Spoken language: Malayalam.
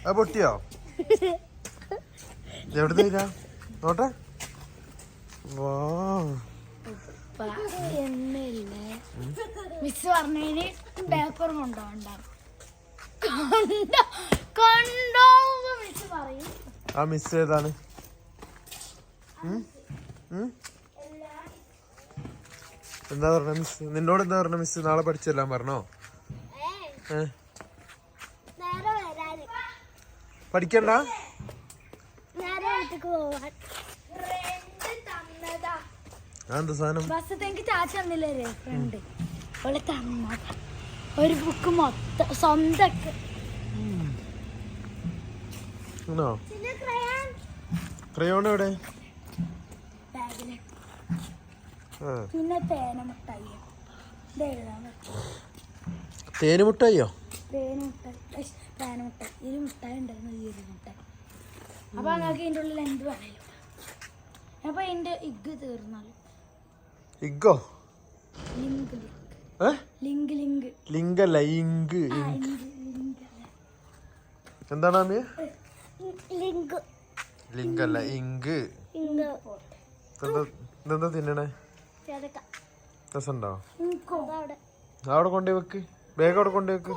അത് പൊട്ടിയോ? എവിടെ തരാ നോട്ടെ. മിസ് പറഞ്ഞതിന് പേപ്പർ കൊണ്ടുപോകണ്ട. മിസ് പറയും. ആ മിസ് ഏതാണ്? എന്താ പറഞ്ഞ മിസ്? നിന്നോട് എന്താ പറഞ്ഞ മിസ്? നാളെ പഠിച്ചെല്ലാം പറഞ്ഞോ? പഠിക്കണ്ട? എന്താ സാധനം? ഫ്രണ്ട് ഒരു ബുക്ക് മൊത്തം സ്വന്തം. ക്രയോൺ എവിടെ? പിന്നെ തേനമുട്ടായി. തേനുമുട്ടായിയോ? തേനമുട്ടായി. ഇതിൽ മുട്ടായി ഉണ്ടായിരുന്നു. ഈ ഒരു മുട്ടായി. അപ്പൊ അങ്ങക്ക് ഇതിന്റെ ഉള്ളിൽ എന്ത് പറയല്ലോ. അപ്പൊ ഇതിന്റെ ഇഗ് തീർന്നാല് ഇഗോ ലിങ്ക് ലിങ്കല്ല ഇങ്ക്. എന്താണ് അമ്മ? ലിങ്കല്ല ഇങ്ക്. ഇതെന്താ തിന്നണേ? രസമുണ്ടോ? അവിടെ കൊണ്ടുപോയി വെക്ക്. ബാഗ് അവിടെ കൊണ്ടുപോയി വെക്ക്.